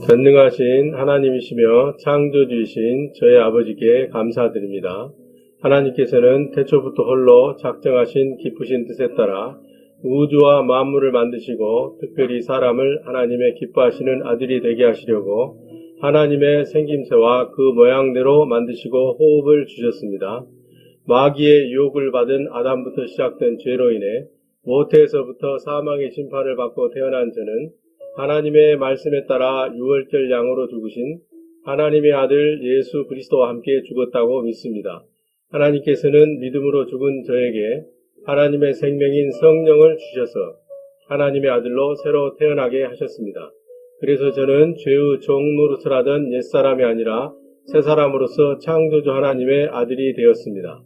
전능하신 하나님이시며 창조주이신 저희 아버지께 감사드립니다. 하나님께서는 태초부터 홀로 작정하신 기쁘신 뜻에 따라 우주와 만물을 만드시고 특별히 사람을 하나님의 기뻐하시는 아들이 되게 하시려고 하나님의 생김새와 그 모양대로 만드시고 호흡을 주셨습니다. 마귀의 유혹을 받은 아담부터 시작된 죄로 인해 모태에서부터 사망의 심판을 받고 태어난 저는 하나님의 말씀에 따라 유월절 양으로 죽으신 하나님의 아들 예수 그리스도와 함께 죽었다고 믿습니다. 하나님께서는 믿음으로 죽은 저에게 하나님의 생명인 성령을 주셔서 하나님의 아들로 새로 태어나게 하셨습니다. 그래서 저는 죄의 종 노릇을 하던 옛사람이 아니라 새사람으로서 창조주 하나님의 아들이 되었습니다.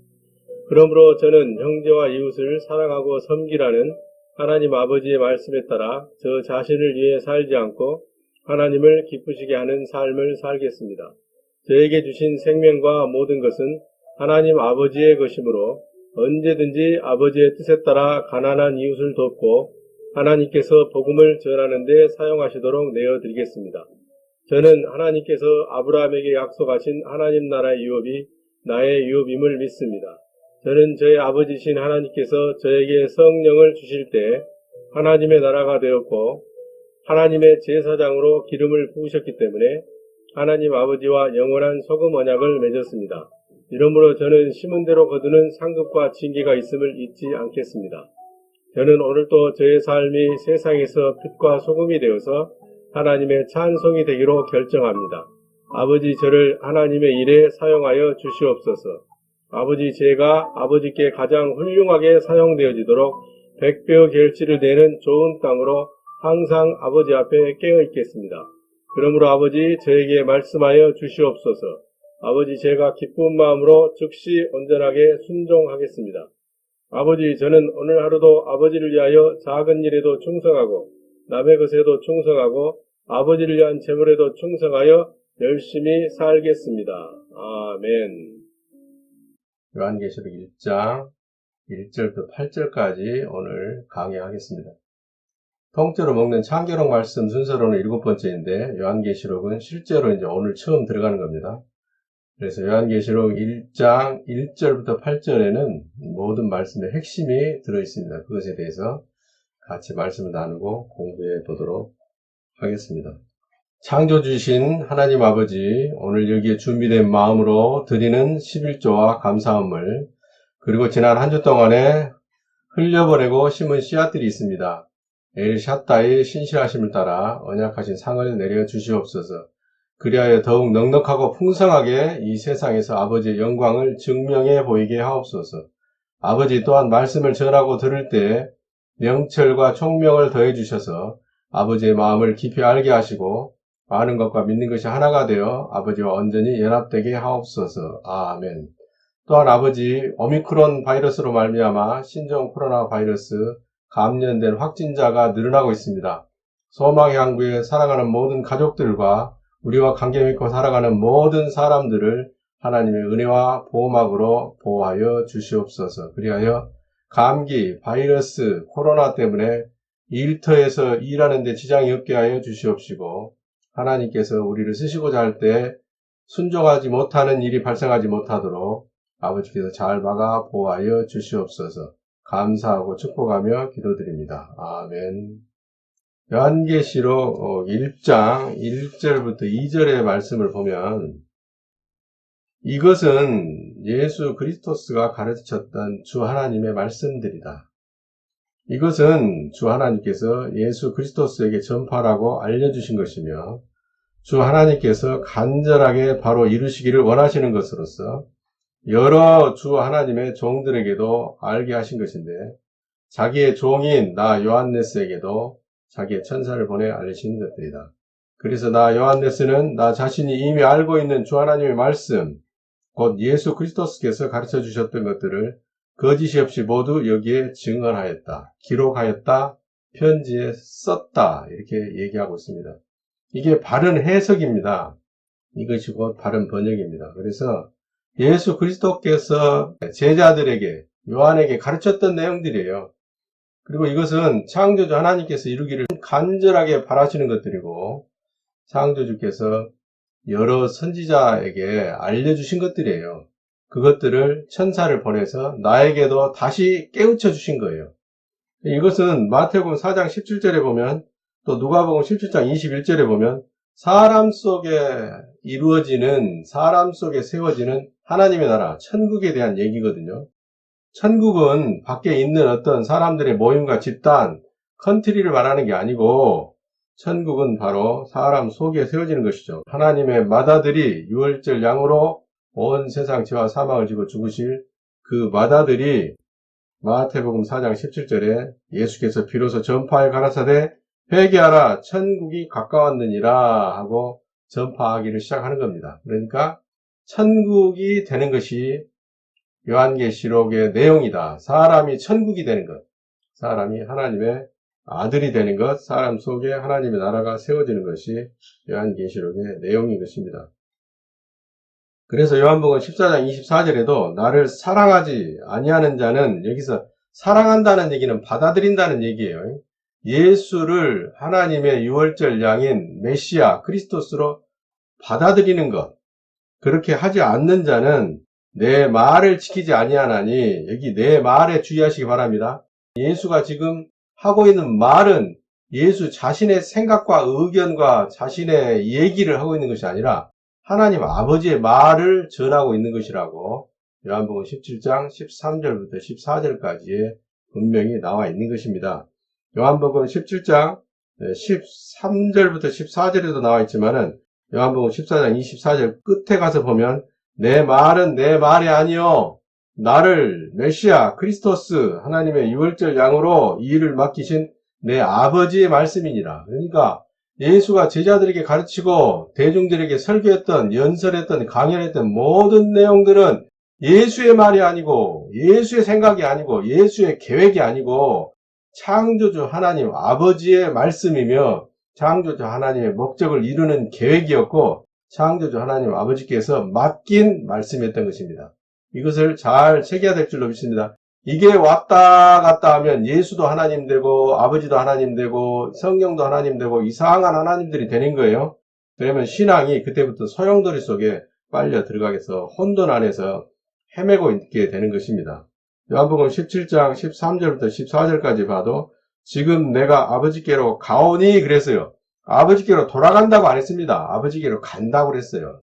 그러므로 저는 형제와 이웃을 사랑하고 섬기라는 하나님 아버지의 말씀에 따라 저 자신을 위해 살지 않고 하나님을 기쁘시게 하는 삶을 살겠습니다. 저에게 주신 생명과 모든 것은 하나님 아버지의 것이므로 언제든지 아버지의 뜻에 따라 가난한 이웃을 돕고 하나님께서 복음을 전하는 데 사용하시도록 내어드리겠습니다. 저는 하나님께서 아브라함에게 약속하신 하나님 나라의 유업이 나의 유업임을 믿습니다. 저는 저의 아버지신 하나님께서 저에게 성령을 주실 때 하나님의 나라가 되었고 하나님의 제사장으로 기름을 부으셨기 때문에 하나님 아버지와 영원한 소금 언약을 맺었습니다. 이러므로 저는 심은 대로 거두는 상급과 징계가 있음을 잊지 않겠습니다. 저는 오늘도 저의 삶이 세상에서 빛과 소금이 되어서 하나님의 찬송이 되기로 결정합니다. 아버지, 저를 하나님의 일에 사용하여 주시옵소서. 아버지, 제가 아버지께 가장 훌륭하게 사용되어지도록 100배의 결실을 내는 좋은 땅으로 항상 아버지 앞에 깨어 있겠습니다. 그러므로 아버지, 저에게 말씀하여 주시옵소서. 아버지, 제가 기쁜 마음으로 즉시 온전하게 순종하겠습니다. 아버지, 저는 오늘 하루도 아버지를 위하여 작은 일에도 충성하고 남의 것에도 충성하고 아버지를 위한 재물에도 충성하여 열심히 살겠습니다. 아멘. 요한계시록 1장 1절부터 8절까지 오늘 강의하겠습니다. 통째로 먹는 창계록 말씀 순서로는 7번째인데 요한계시록은 실제로 이제 오늘 처음 들어가는 겁니다. 그래서 요한계시록 1장 1절부터 8절에는 모든 말씀의 핵심이 들어있습니다. 그것에 대해서 같이 말씀을 나누고 공부해 보도록 하겠습니다. 창조주신 하나님 아버지, 오늘 여기에 준비된 마음으로 드리는 11조와 감사함을, 그리고 지난 한 주 동안에 흘려보내고 심은 씨앗들이 있습니다. 엘샤다의 신실하심을 따라 언약하신 상을 내려 주시옵소서. 그리하여 더욱 넉넉하고 풍성하게 이 세상에서 아버지의 영광을 증명해 보이게 하옵소서. 아버지 또한 말씀을 전하고 들을 때 명철과 총명을 더해 주셔서 아버지의 마음을 깊이 알게 하시고 아는 것과 믿는 것이 하나가 되어 아버지와 온전히 연합되게 하옵소서. 아멘. 또한 아버지, 오미크론 바이러스로 말미암아 신종 코로나 바이러스 감염된 확진자가 늘어나고 있습니다. 소망의 항구에 살아가는 모든 가족들과 우리와 관계 맺고 살아가는 모든 사람들을 하나님의 은혜와 보호막으로 보호하여 주시옵소서. 그리하여 감기, 바이러스, 코로나 때문에 일터에서 일하는 데 지장이 없게 하여 주시옵시고, 하나님께서 우리를 쓰시고자 할 때 순종하지 못하는 일이 발생하지 못하도록 아버지께서 잘 막아 보호하여 주시옵소서. 감사하고 축복하며 기도드립니다. 아멘. 요한계시록 1장 1절부터 2절의 말씀을 보면 이것은 예수 그리스도스가 가르쳤던 주 하나님의 말씀들이다. 이것은 주 하나님께서 예수 그리스도스에게 전파라고 알려주신 것이며 주 하나님께서 간절하게 바로 이루시기를 원하시는 것으로서 여러 주 하나님의 종들에게도 알게 하신 것인데 자기의 종인 나 요한네스에게도 자기의 천사를 보내 알리신 것들이다. 그래서 나 요한네스는 나 자신이 이미 알고 있는 주 하나님의 말씀, 곧 예수 그리스도스께서 가르쳐 주셨던 것들을 거짓이 없이 모두 여기에 증언하였다, 기록하였다, 편지에 썼다, 이렇게 얘기하고 있습니다. 이게 바른 해석입니다. 이것이 곧 바른 번역입니다. 그래서 예수 그리스도께서 제자들에게, 요한에게 가르쳤던 내용들이에요. 그리고 이것은 창조주 하나님께서 이루기를 간절하게 바라시는 것들이고 창조주께서 여러 선지자에게 알려주신 것들이에요. 그것들을 천사를 보내서 나에게도 다시 깨우쳐 주신 거예요. 이것은 마태복음 4장 17절에 보면 또 누가복음 17장 21절에 보면 사람 속에 이루어지는, 사람 속에 세워지는 하나님의 나라, 천국에 대한 얘기거든요. 천국은 밖에 있는 어떤 사람들의 모임과 집단, 컨트리를 말하는 게 아니고 천국은 바로 사람 속에 세워지는 것이죠. 하나님의 맏아들이 유월절 양으로 온 세상 죄와 사망을 지고 죽으실 그 맏아들이 마태복음 4장 17절에 예수께서 비로소 전파에 가라사대 회개하라 천국이 가까웠느니라 하고 전파하기를 시작하는 겁니다. 그러니까 천국이 되는 것이 요한계시록의 내용이다. 사람이 천국이 되는 것, 사람이 하나님의 아들이 되는 것, 사람 속에 하나님의 나라가 세워지는 것이 요한계시록의 내용인 것입니다. 그래서 요한복음 14장 24절에도 나를 사랑하지 아니하는 자는, 여기서 사랑한다는 얘기는 받아들인다는 얘기예요. 예수를 하나님의 유월절 양인 메시아 크리스토스로 받아들이는 것, 그렇게 하지 않는 자는 내 말을 지키지 아니하나니, 여기 내 말에 주의하시기 바랍니다. 예수가 지금 하고 있는 말은 예수 자신의 생각과 의견과 자신의 얘기를 하고 있는 것이 아니라 하나님 아버지의 말을 전하고 있는 것이라고 요한복음 17장 13절부터 14절까지에 분명히 나와 있는 것입니다. 요한복음 17장 13절부터 14절에도 나와 있지만은 요한복음 14장 24절 끝에 가서 보면 내 말은 내 말이 아니요 나를 메시아 크리스토스 하나님의 유월절 양으로 이 일을 맡기신 내 아버지의 말씀이니라. 그러니까 예수가 제자들에게 가르치고 대중들에게 설교했던, 연설했던, 강연했던 모든 내용들은 예수의 말이 아니고 예수의 생각이 아니고 예수의 계획이 아니고 창조주 하나님 아버지의 말씀이며 창조주 하나님의 목적을 이루는 계획이었고 창조주 하나님 아버지께서 맡긴 말씀이었던 것입니다. 이것을 잘 새겨야 될 줄로 믿습니다. 이게 왔다 갔다 하면 예수도 하나님 되고 아버지도 하나님 되고 성령도 하나님 되고 이상한 하나님들이 되는 거예요. 그러면 신앙이 그때부터 소용돌이 속에 빨려 들어가겠어 혼돈 안에서 헤매고 있게 되는 것입니다. 요한복음 17장 13절부터 14절까지 봐도 지금 내가 아버지께로 가오니 그랬어요. 아버지께로 돌아간다고 안 했습니다. 아버지께로 간다고 그랬어요.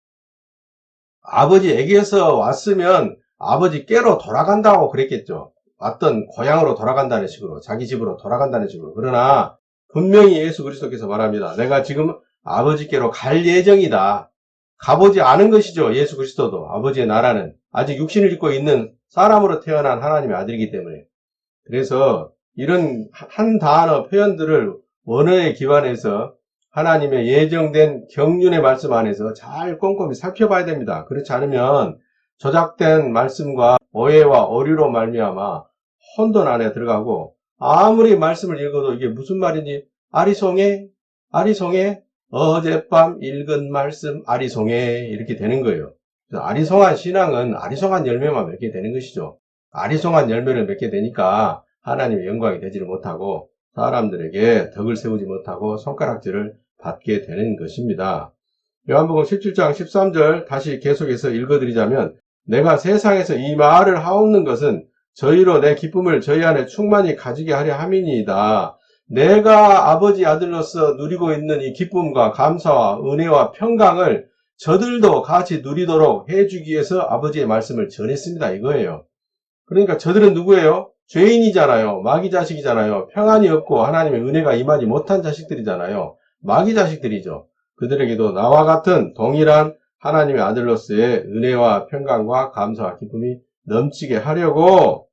아버지에게서 왔으면 아버지께로 돌아간다고 그랬겠죠. 왔던 고향으로 돌아간다는 식으로, 자기 집으로 돌아간다는 식으로. 그러나 분명히 예수 그리스도께서 말합니다. 내가 지금 아버지께로 갈 예정이다. 가보지 않은 것이죠. 예수 그리스도도. 아버지의 나라는 아직 육신을 입고 있는 사람으로 태어난 하나님의 아들이기 때문에. 그래서 이런 한 단어 표현들을 원어에 기반해서 하나님의 예정된 경륜의 말씀 안에서 잘 꼼꼼히 살펴봐야 됩니다. 그렇지 않으면 조작된 말씀과 오해와 오류로 말미암아 혼돈 안에 들어가고 아무리 말씀을 읽어도 이게 무슨 말이니 아리송해 어젯밤 읽은 말씀 아리송해 이렇게 되는 거예요. 그래서 아리송한 신앙은 아리송한 열매만 맺게 되는 것이죠. 아리송한 열매를 맺게 되니까 하나님의 영광이 되지를 못하고 사람들에게 덕을 세우지 못하고 손가락질을 받게 되는 것입니다. 요한복음 17장 13절 다시 계속해서 읽어드리자면 내가 세상에서 이 말을 하옵는 것은 저희로 내 기쁨을 저희 안에 충만히 가지게 하려 함이니이다. 내가 아버지 아들로서 누리고 있는 이 기쁨과 감사와 은혜와 평강을 저들도 같이 누리도록 해주기 위해서 아버지의 말씀을 전했습니다. 이거예요. 그러니까 저들은 누구예요? 죄인이잖아요. 마귀 자식이잖아요. 평안이 없고 하나님의 은혜가 임하지 못한 자식들이잖아요. 마귀 자식들이죠. 그들에게도 나와 같은 동일한 하나님의 아들로서의 은혜와 평강과 감사와 기쁨이 넘치게 하려고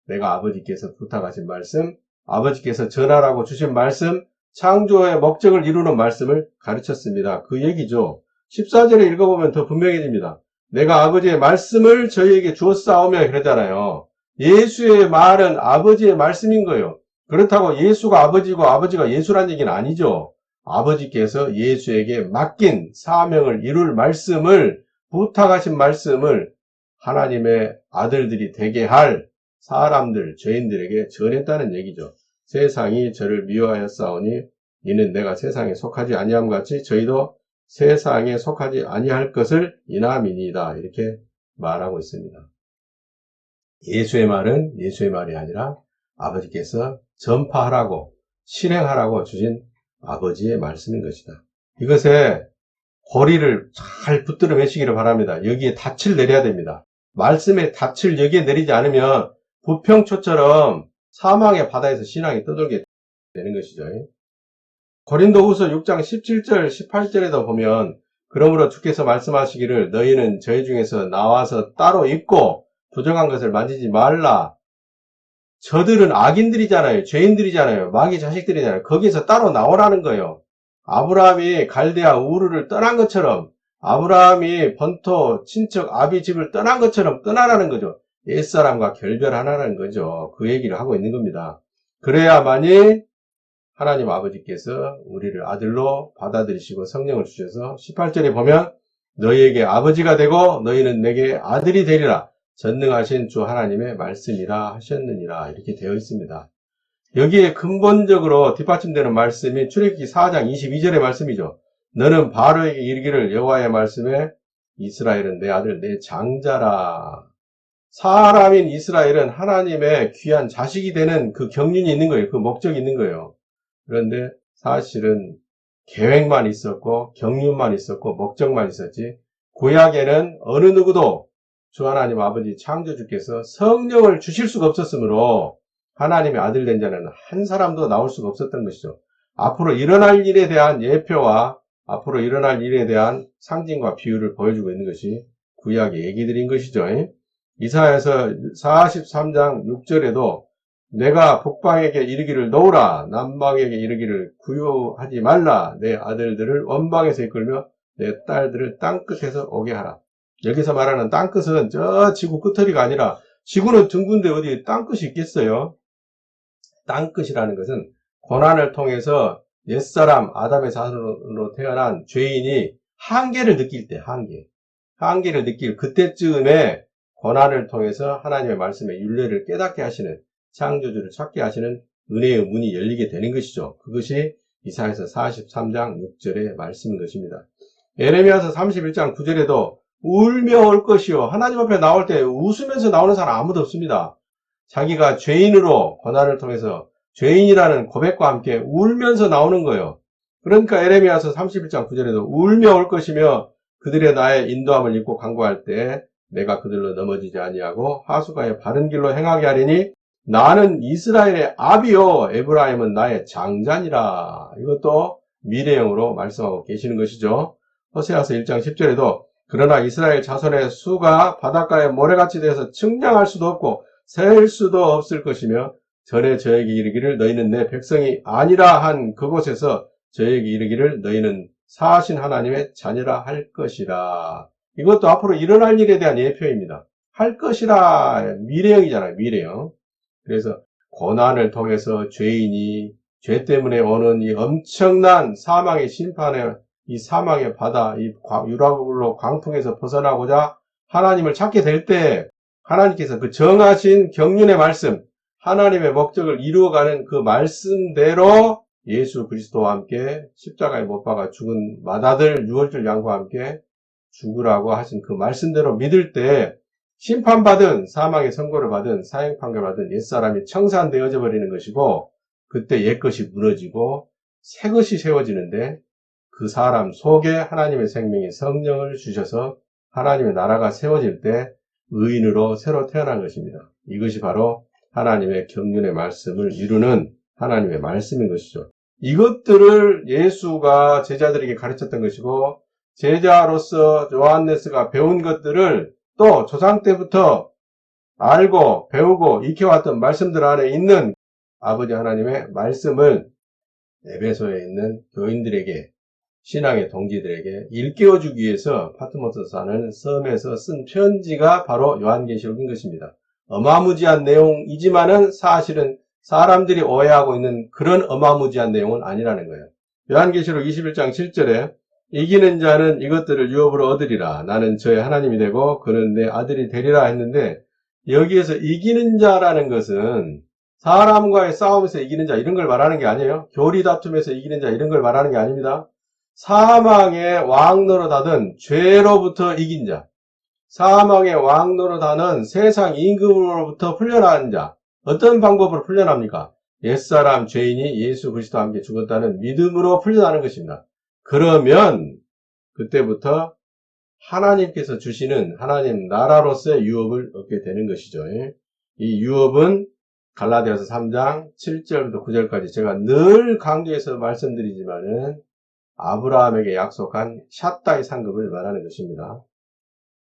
내가 아버지께서 부탁하신 말씀, 아버지께서 전하라고 주신 말씀, 창조의 목적을 이루는 말씀을 가르쳤습니다. 그 얘기죠. 14절에 읽어보면 더 분명해집니다. 내가 아버지의 말씀을 저희에게 주었사오며 그러잖아요. 예수의 말은 아버지의 말씀인 거예요. 그렇다고 예수가 아버지고 아버지가 예수란 얘기는 아니죠. 아버지께서 예수에게 맡긴 사명을 이룰 말씀을, 부탁하신 말씀을 하나님의 아들들이 되게 할 사람들, 죄인들에게 전했다는 얘기죠. 세상이 저를 미워하였사오니 이는 내가 세상에 속하지 아니함 같이 저희도 세상에 속하지 아니할 것을 인함이니이다. 이렇게 말하고 있습니다. 예수의 말은 예수의 말이 아니라 아버지께서 전파하라고 실행하라고 주신 아버지의 말씀인 것이다. 이것에 고리를 잘 붙들어 매시기를 바랍니다. 여기에 닻을 내려야 됩니다. 말씀에 닻을 여기에 내리지 않으면 부평초처럼 사망의 바다에서 신앙이 떠돌게 되는 것이죠. 고린도후서 6장 17절 18절에도 보면 그러므로 주께서 말씀하시기를 너희는 저희 중에서 나와서 따로 있고 부정한 것을 만지지 말라. 저들은 악인들이잖아요. 죄인들이잖아요. 마귀 자식들이잖아요. 거기서 따로 나오라는 거예요. 아브라함이 갈대아 우르를 떠난 것처럼 아브라함이 본토 친척 아비 집을 떠난 것처럼 떠나라는 거죠. 옛사람과 결별하라는 거죠. 그 얘기를 하고 있는 겁니다. 그래야만이 하나님 아버지께서 우리를 아들로 받아들이시고 성령을 주셔서 18절에 보면 너희에게 아버지가 되고 너희는 내게 아들이 되리라. 전능하신 주 하나님의 말씀이라 하셨느니라. 이렇게 되어 있습니다. 여기에 근본적으로 뒷받침되는 말씀이 출애굽기 4장 22절의 말씀이죠. 너는 바로에게 이르기를 여호와의 말씀에 이스라엘은 내 아들 내 장자라. 사람인 이스라엘은 하나님의 귀한 자식이 되는 그 경륜이 있는 거예요. 그 목적이 있는 거예요. 그런데 사실은 계획만 있었고 경륜만 있었고 목적만 있었지 구약에는 어느 누구도 주 하나님 아버지 창조주께서 성령을 주실 수가 없었으므로 하나님의 아들 된 자는 한 사람도 나올 수가 없었던 것이죠. 앞으로 일어날 일에 대한 예표와 앞으로 일어날 일에 대한 상징과 비유를 보여주고 있는 것이 구약의 얘기들인 것이죠. 이사야서 43장 6절에도 내가 북방에게 이르기를 놓으라 남방에게 이르기를 구유하지 말라 내 아들들을 원방에서 이끌며 내 딸들을 땅끝에서 오게 하라. 여기서 말하는 땅끝은 저 지구 끝터리가 아니라 지구는 둥근데 어디 땅끝이 있겠어요? 땅끝이라는 것은 고난을 통해서 옛사람 아담의 자손으로 태어난 죄인이 한계를 느낄 때 한계를 느낄 그때쯤에 고난을 통해서 하나님의 말씀의 율례를 깨닫게 하시는 창조주를 찾게 하시는 은혜의 문이 열리게 되는 것이죠. 그것이 이사야서 43장 6절의 말씀인 것입니다. 에레미야서 31장 9절에도 울며 올 것이요. 하나님 앞에 나올 때 웃으면서 나오는 사람 아무도 없습니다. 자기가 죄인으로 고난을 통해서 죄인이라는 고백과 함께 울면서 나오는 거예요. 그러니까 에레미야서 31장 9절에도 울며 올 것이며 그들의 나의 인도함을 입고 간구할 때 내가 그들로 넘어지지 아니하고 하수가의 바른 길로 행하게 하리니 나는 이스라엘의 아비요 에브라임은 나의 장자니라. 이것도 미래형으로 말씀하고 계시는 것이죠. 호세아서 1장 10절에도 그러나 이스라엘 자손의 수가 바닷가의 모래같이 되어서 측량할 수도 없고 셀 수도 없을 것이며 전에 저에게 이르기를 너희는 내 백성이 아니라 한 그곳에서 저에게 이르기를 너희는 사하신 하나님의 자녀라 할 것이라. 이것도 앞으로 일어날 일에 대한 예표입니다. 할 것이라 미래형이잖아요. 미래형. 그래서 고난을 통해서 죄인이 죄 때문에 오는 이 엄청난 사망의 심판에 이 사망의 바다, 이 유라굴로 광풍에서 벗어나고자 하나님을 찾게 될 때 하나님께서 그 정하신 경륜의 말씀, 하나님의 목적을 이루어가는 그 말씀대로 예수 그리스도와 함께 십자가에 못 박아 죽은 맏아들 유월절 양과 함께 죽으라고 하신 그 말씀대로 믿을 때 심판받은 사망의 선고를 받은 사형판결을 받은 옛사람이 청산되어져 버리는 것이고 그때 옛것이 무너지고 새것이 세워지는데 그 사람 속에 하나님의 생명의 성령을 주셔서 하나님의 나라가 세워질 때 의인으로 새로 태어난 것입니다. 이것이 바로 하나님의 경륜의 말씀을 이루는 하나님의 말씀인 것이죠. 이것들을 예수가 제자들에게 가르쳤던 것이고 제자로서 요한네스가 배운 것들을 또 조상 때부터 알고 배우고 익혀왔던 말씀들 안에 있는 아버지 하나님의 말씀을 에베소에 있는 교인들에게 신앙의 동지들에게 일깨워주기 위해서 파트모스라는 섬에서 쓴 편지가 바로 요한계시록인 것입니다. 어마무지한 내용이지만은 사실은 사람들이 오해하고 있는 그런 어마무지한 내용은 아니라는 거예요. 요한계시록 21장 7절에 이기는 자는 이것들을 유업으로 얻으리라. 나는 저의 하나님이 되고 그는 내 아들이 되리라 했는데 여기에서 이기는 자라는 것은 사람과의 싸움에서 이기는 자 이런 걸 말하는 게 아니에요. 교리 다툼에서 이기는 자 이런 걸 말하는 게 아닙니다. 사망의 왕노릇하던 죄로부터 이긴 자, 사망의 왕노릇하는 세상 임금으로부터 풀려나는 자, 어떤 방법으로 풀려납니까? 옛사람 죄인이 예수 그리스도와 함께 죽었다는 믿음으로 풀려나는 것입니다. 그러면 그때부터 하나님께서 주시는 하나님 나라로서의 유업을 얻게 되는 것이죠. 이 유업은 갈라디아서 3장 7절부터 9절까지 제가 늘 강조해서 말씀드리지만은 아브라함에게 약속한 샷다의 상급을 말하는 것입니다.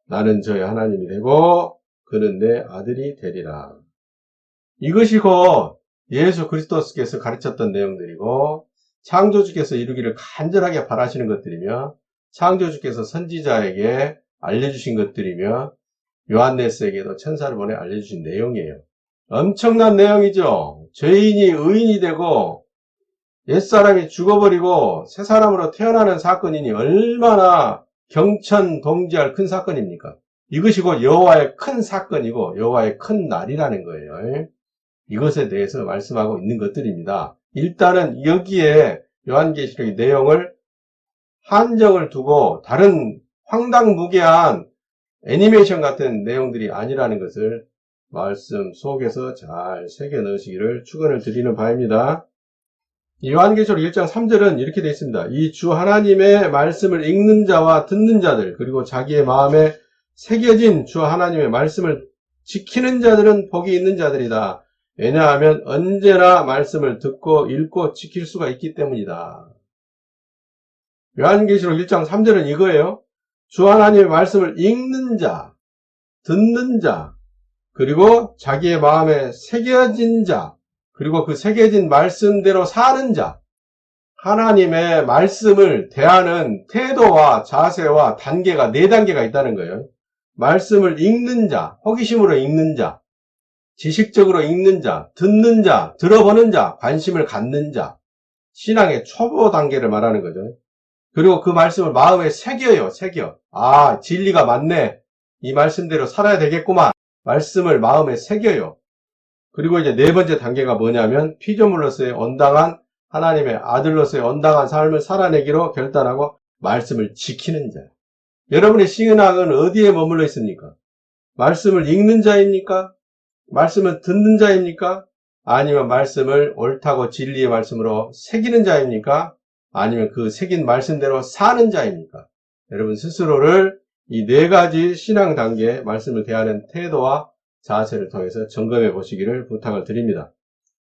나는 저의 하나님이 되고 그는 내 아들이 되리라. 이것이 곧 예수 그리스도께서 가르쳤던 내용들이고 창조주께서 이루기를 간절하게 바라시는 것들이며 창조주께서 선지자에게 알려주신 것들이며 요한네스에게도 천사를 보내 알려주신 내용이에요. 엄청난 내용이죠. 죄인이 의인이 되고 옛사람이 죽어버리고 새 사람으로 태어나는 사건이니 얼마나 경천동지할 큰 사건입니까? 이것이 곧 여호와의 큰 사건이고 여호와의 큰 날이라는 거예요. 이것에 대해서 말씀하고 있는 것들입니다. 일단은 여기에 요한계시록의 내용을 한정을 두고 다른 황당무계한 애니메이션 같은 내용들이 아니라는 것을 말씀 속에서 잘 새겨 넣으시기를 축원을 드리는 바입니다. 요한계시록 1장 3절은 이렇게 되어 있습니다. 이 주 하나님의 말씀을 읽는 자와 듣는 자들 그리고 자기의 마음에 새겨진 주 하나님의 말씀을 지키는 자들은 복이 있는 자들이다. 왜냐하면 언제나 말씀을 듣고 읽고 지킬 수가 있기 때문이다. 요한계시록 1장 3절은 이거예요. 주 하나님의 말씀을 읽는 자, 듣는 자, 그리고 자기의 마음에 새겨진 자, 그리고 그 새겨진 말씀대로 사는 자, 하나님의 말씀을 대하는 태도와 자세와 단계가 4단계가 있다는 거예요. 말씀을 읽는 자, 호기심으로 읽는 자, 지식적으로 읽는 자, 듣는 자, 들어보는 자, 관심을 갖는 자, 신앙의 초보 단계를 말하는 거죠. 그리고 그 말씀을 마음에 새겨요, 새겨. 아, 진리가 맞네. 이 말씀대로 살아야 되겠구만. 말씀을 마음에 새겨요. 그리고 이제 4번째 단계가 뭐냐면 피조물로서의 온당한 하나님의 아들로서의 온당한 삶을 살아내기로 결단하고 말씀을 지키는 자. 여러분의 신앙은 어디에 머물러 있습니까? 말씀을 읽는 자입니까? 말씀을 듣는 자입니까? 아니면 말씀을 옳다고 진리의 말씀으로 새기는 자입니까? 아니면 그 새긴 말씀대로 사는 자입니까? 여러분 스스로를 이 4가지 신앙 단계의 말씀을 대하는 태도와 자세를 통해서 점검해 보시기를 부탁을 드립니다.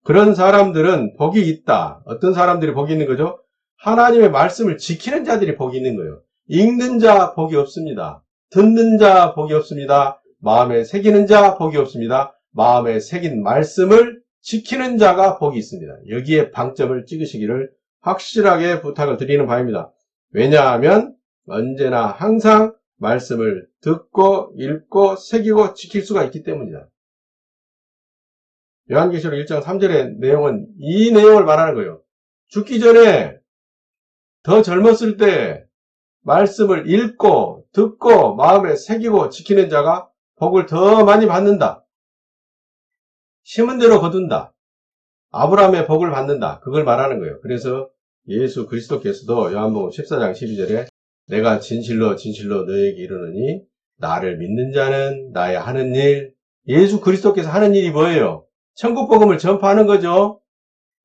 그런 사람들은 복이 있다. 어떤 사람들이 복이 있는 거죠? 하나님의 말씀을 지키는 자들이 복이 있는 거예요. 읽는 자 복이 없습니다. 듣는 자 복이 없습니다. 마음에 새기는 자 복이 없습니다. 마음에 새긴 말씀을 지키는 자가 복이 있습니다. 여기에 방점을 찍으시기를 확실하게 부탁을 드리는 바입니다. 왜냐하면 언제나 항상 말씀을 듣고 읽고 새기고 지킬 수가 있기 때문이다. 요한계시록 1장 3절의 내용은 이 내용을 말하는 거예요. 죽기 전에 더 젊었을 때 말씀을 읽고 듣고 마음에 새기고 지키는 자가 복을 더 많이 받는다. 심은 대로 거둔다. 아브라함의 복을 받는다. 그걸 말하는 거예요. 그래서 예수 그리스도께서도 요한복음 14장 12절에 내가 진실로 진실로 너에게 이르노니 나를 믿는 자는 나의 하는 일, 예수 그리스도께서 하는 일이 뭐예요? 천국 복음을 전파하는 거죠.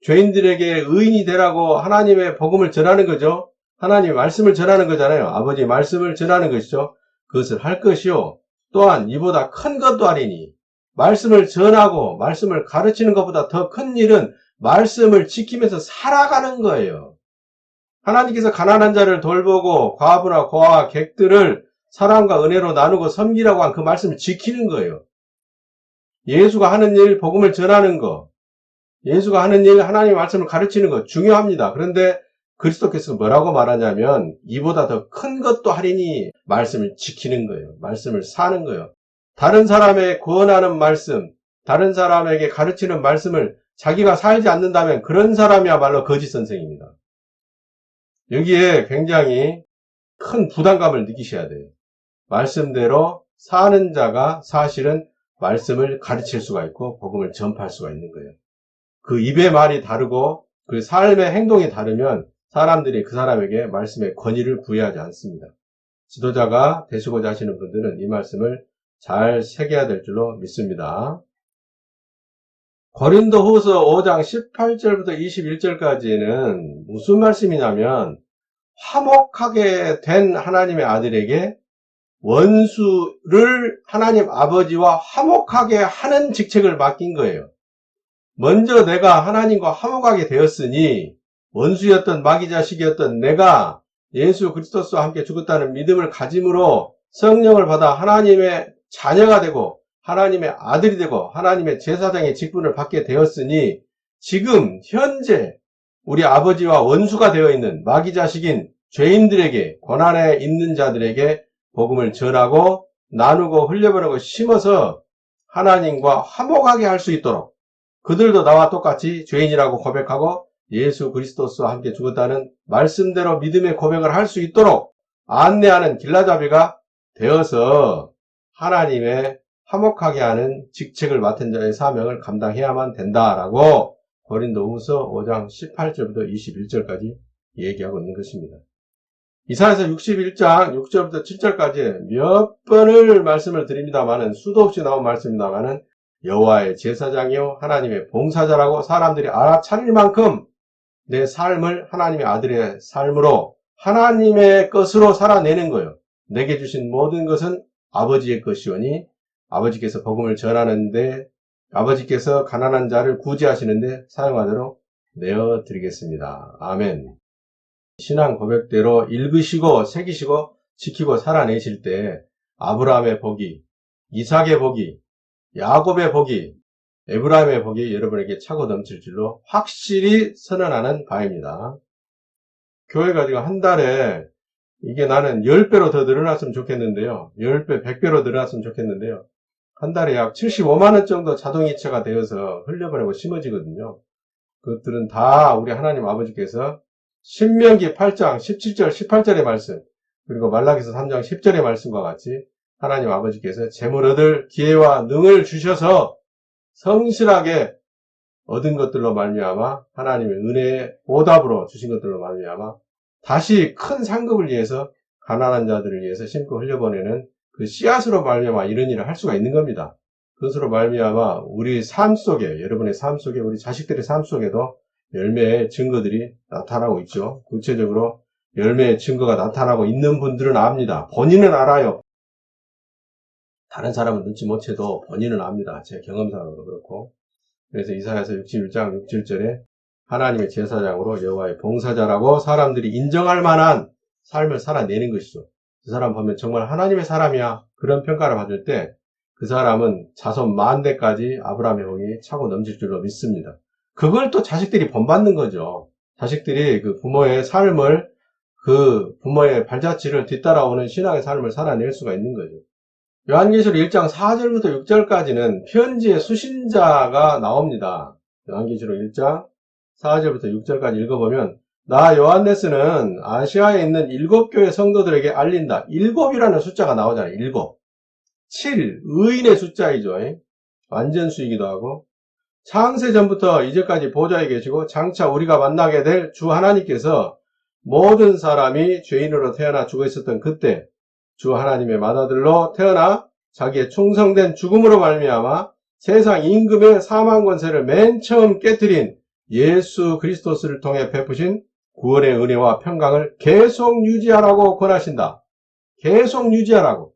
죄인들에게 의인이 되라고 하나님의 복음을 전하는 거죠. 하나님의 말씀을 전하는 거잖아요. 아버지의 말씀을 전하는 것이죠. 그것을 할 것이요. 또한 이보다 큰 것도 아니니 말씀을 전하고 말씀을 가르치는 것보다 더 큰 일은 말씀을 지키면서 살아가는 거예요. 하나님께서 가난한 자를 돌보고 과부나 고아와 객들을 사랑과 은혜로 나누고 섬기라고 한 그 말씀을 지키는 거예요. 예수가 하는 일, 복음을 전하는 거, 예수가 하는 일, 하나님의 말씀을 가르치는 거 중요합니다. 그런데 그리스도께서 뭐라고 말하냐면 이보다 더 큰 것도 하리니 말씀을 지키는 거예요. 말씀을 사는 거예요. 다른 사람의 구원하는 말씀, 다른 사람에게 가르치는 말씀을 자기가 살지 않는다면 그런 사람이야말로 거짓 선생입니다. 여기에 굉장히 큰 부담감을 느끼셔야 돼요. 말씀대로 사는 자가 사실은 말씀을 가르칠 수가 있고 복음을 전파할 수가 있는 거예요. 그 입의 말이 다르고 그 삶의 행동이 다르면 사람들이 그 사람에게 말씀의 권위를 부여하지 않습니다. 지도자가 되시고자 하시는 분들은 이 말씀을 잘 새겨야 될 줄로 믿습니다. 고린도후서 5장 18절부터 21절까지는 무슨 말씀이냐면 화목하게 된 하나님의 아들에게 원수를 하나님 아버지와 화목하게 하는 직책을 맡긴 거예요. 먼저 내가 하나님과 화목하게 되었으니 원수였던 마귀 자식이었던 내가 예수 그리스도와 함께 죽었다는 믿음을 가짐으로 성령을 받아 하나님의 자녀가 되고 하나님의 아들이 되고 하나님의 제사장의 직분을 받게 되었으니 지금 현재 우리 아버지와 원수가 되어 있는 마귀 자식인 죄인들에게 고난에 있는 자들에게 복음을 전하고 나누고 흘려보내고 심어서 하나님과 화목하게 할 수 있도록 그들도 나와 똑같이 죄인이라고 고백하고 예수 그리스도와 함께 죽었다는 말씀대로 믿음의 고백을 할 수 있도록 안내하는 길라잡이가 되어서 하나님의 화목하게 하는 직책을 맡은 자의 사명을 감당해야만 된다라고 고린도후서 5장 18절부터 21절까지 얘기하고 있는 것입니다. 이사야서 61장 6절부터 7절까지 몇 번을 말씀을 드립니다마는 수도 없이 나온 말씀입니다마는 여호와의 제사장이요 하나님의 봉사자라고 사람들이 알아차릴 만큼 내 삶을 하나님의 아들의 삶으로 하나님의 것으로 살아내는 거예요. 내게 주신 모든 것은 아버지의 것이오니 아버지께서 복음을 전하는데 아버지께서 가난한 자를 구제하시는데 사용하도록 내어드리겠습니다. 아멘. 신앙 고백대로 읽으시고 새기시고 지키고 살아내실 때 아브라함의 복이, 이삭의 복이, 야곱의 복이, 에브라임의 복이 여러분에게 차고 넘칠 줄로 확실히 선언하는 바입니다. 교회가 지금 한 달에 이게 나는 10배로 더 늘어났으면 좋겠는데요. 10배, 100배로 늘어났으면 좋겠는데요. 한 달에 약 75만원 정도 자동이체가 되어서 흘려보내고 심어지거든요. 그것들은 다 우리 하나님 아버지께서 신명기 8장 17절, 18절의 말씀, 그리고 말라기서 3장 10절의 말씀과 같이 하나님 아버지께서 재물 얻을 기회와 능을 주셔서 성실하게 얻은 것들로 말미암아 하나님의 은혜의 보답으로 주신 것들로 말미암아 다시 큰 상급을 위해서 가난한 자들을 위해서 심고 흘려보내는 그 씨앗으로 말미암아 이런 일을 할 수가 있는 겁니다. 그것으로 말미암아 우리 삶 속에, 여러분의 삶 속에, 우리 자식들의 삶 속에도 열매의 증거들이 나타나고 있죠. 구체적으로 열매의 증거가 나타나고 있는 분들은 압니다. 본인은 알아요. 다른 사람은 눈치 못 채도 본인은 압니다. 제 경험상으로 그렇고. 그래서 이사야서 61장 6절에 하나님의 제사장으로 여호와의 봉사자라고 사람들이 인정할 만한 삶을 살아내는 것이죠. 그 사람 보면 정말 하나님의 사람이야. 그런 평가를 받을 때 그 사람은 자손 만대까지 아브라함의 복이 차고 넘칠 줄로 믿습니다. 그걸 또 자식들이 본받는 거죠. 자식들이 그 부모의 삶을, 그 부모의 발자취를 뒤따라오는 신앙의 삶을 살아낼 수가 있는 거죠. 요한계시록 1장 4절부터 6절까지는 편지의 수신자가 나옵니다. 요한계시록 1장 4절부터 6절까지 읽어보면 나 요한네스는 아시아에 있는 7교회 성도들에게 알린다. 7이라는 숫자가 나오잖아요. 7. 7, 의인의 숫자이죠. 완전수이기도 하고 창세 전부터 이제까지 보좌에 계시고 장차 우리가 만나게 될 주 하나님께서 모든 사람이 죄인으로 태어나 죽어 있었던 그때 주 하나님의 맏아들로 태어나 자기의 충성된 죽음으로 말미암아 세상 임금의 사망 권세를 맨 처음 깨뜨린 예수 그리스도를 통해 베푸신 구원의 은혜와 평강을 계속 유지하라고 권하신다. 계속 유지하라고.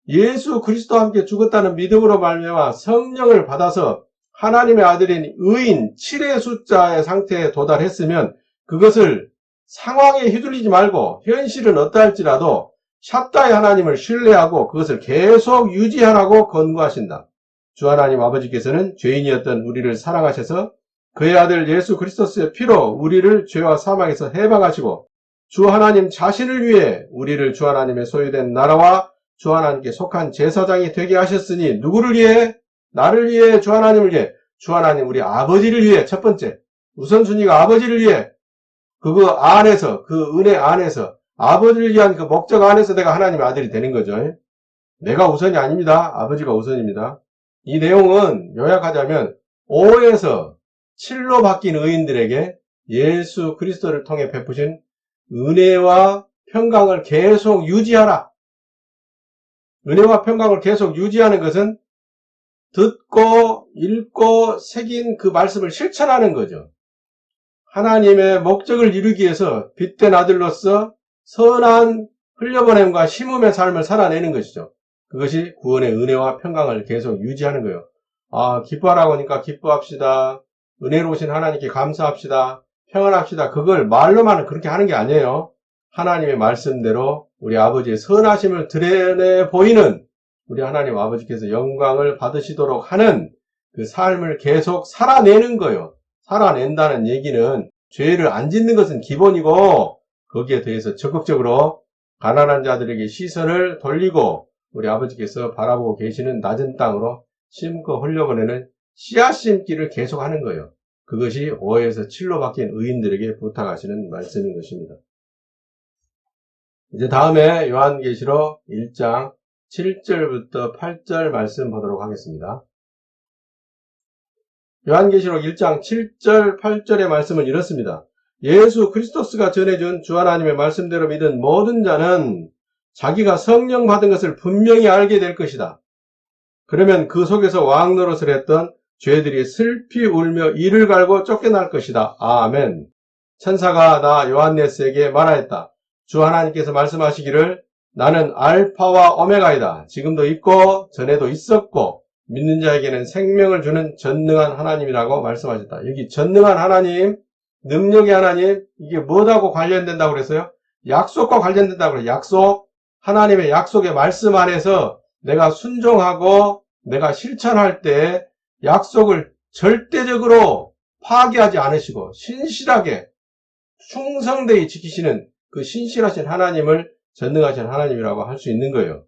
예수 그리스도와 함께 죽었다는 믿음으로 말미암아 성령을 받아서 하나님의 아들인 의인 7의 숫자의 상태에 도달했으면 그것을 상황에 휘둘리지 말고 현실은 어떠할지라도 샵다의 하나님을 신뢰하고 그것을 계속 유지하라고 권고하신다. 주 하나님 아버지께서는 죄인이었던 우리를 사랑하셔서 그의 아들 예수 그리스도의 피로 우리를 죄와 사망에서 해방하시고 주 하나님 자신을 위해 우리를 주 하나님의 소유된 나라와 주 하나님께 속한 제사장이 되게 하셨으니 누구를 위해? 나를 위해, 주 하나님을 위해, 주 하나님 우리 아버지를 위해. 첫 번째 우선순위가 아버지를 위해. 그 안에서, 그 은혜 안에서 아버지를 위한 그 목적 안에서 내가 하나님의 아들이 되는 거죠. 내가 우선이 아닙니다. 아버지가 우선입니다. 이 내용은 요약하자면 5에서 7로 바뀐 의인들에게 예수 그리스도를 통해 베푸신 은혜와 평강을 계속 유지하라. 은혜와 평강을 계속 유지하는 것은 듣고 읽고 새긴 그 말씀을 실천하는 거죠. 하나님의 목적을 이루기 위해서 빛된 아들로서 선한 흘려보냄과 심음의 삶을 살아내는 것이죠. 그것이 구원의 은혜와 평강을 계속 유지하는 거예요. 기뻐하라고 하니까 기뻐합시다. 은혜로우신 하나님께 감사합시다. 평안합시다. 그걸 말로만 그렇게 하는 게 아니에요. 하나님의 말씀대로 우리 아버지의 선하심을 드러내 보이는 우리 하나님 아버지께서 영광을 받으시도록 하는 그 삶을 계속 살아내는 거예요. 살아낸다는 얘기는 죄를 안 짓는 것은 기본이고 거기에 대해서 적극적으로 가난한 자들에게 시선을 돌리고 우리 아버지께서 바라보고 계시는 낮은 땅으로 심고 흘려보내는 씨앗 심기를 계속하는 거예요. 그것이 5에서 7로 바뀐 의인들에게 부탁하시는 말씀인 것입니다. 이제 다음에 요한계시록 1장 7절부터 8절 말씀 보도록 하겠습니다. 요한계시록 1장 7절 8절의 말씀은 이렇습니다. 예수 그리스도스가 전해준 주 하나님의 말씀대로 믿은 모든 자는 자기가 성령 받은 것을 분명히 알게 될 것이다. 그러면 그 속에서 왕 노릇을 했던 죄들이 슬피 울며 이를 갈고 쫓겨날 것이다. 아멘. 천사가 나 요한네스에게 말하였다. 주 하나님께서 말씀하시기를 나는 알파와 오메가이다. 지금도 있고 전에도 있었고 믿는 자에게는 생명을 주는 전능한 하나님이라고 말씀하셨다. 여기 전능한 하나님, 능력의 하나님, 이게 뭐하고 관련된다고 그랬어요? 약속과 관련된다고 그래요. 약속, 하나님의 약속의 말씀 안에서 내가 순종하고 내가 실천할 때 약속을 절대적으로 파기하지 않으시고 신실하게 충성되이 지키시는 그 신실하신 하나님을 전능하신 하나님이라고 할 수 있는 거예요.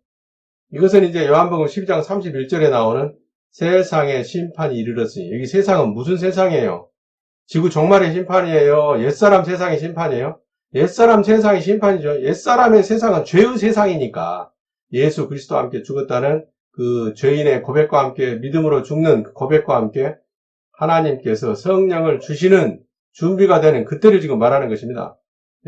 이것은 이제 요한복음 12장 31절에 나오는 세상의 심판이 이르렀으니, 여기 세상은 무슨 세상이에요? 지구 종말의 심판이에요? 옛사람 세상의 심판이에요? 옛사람 세상의 심판이죠. 옛사람의 세상은 죄의 세상이니까 예수 그리스도와 함께 죽었다는 그 죄인의 고백과 함께 믿음으로 죽는 그 고백과 함께 하나님께서 성령을 주시는 준비가 되는 그때를 지금 말하는 것입니다.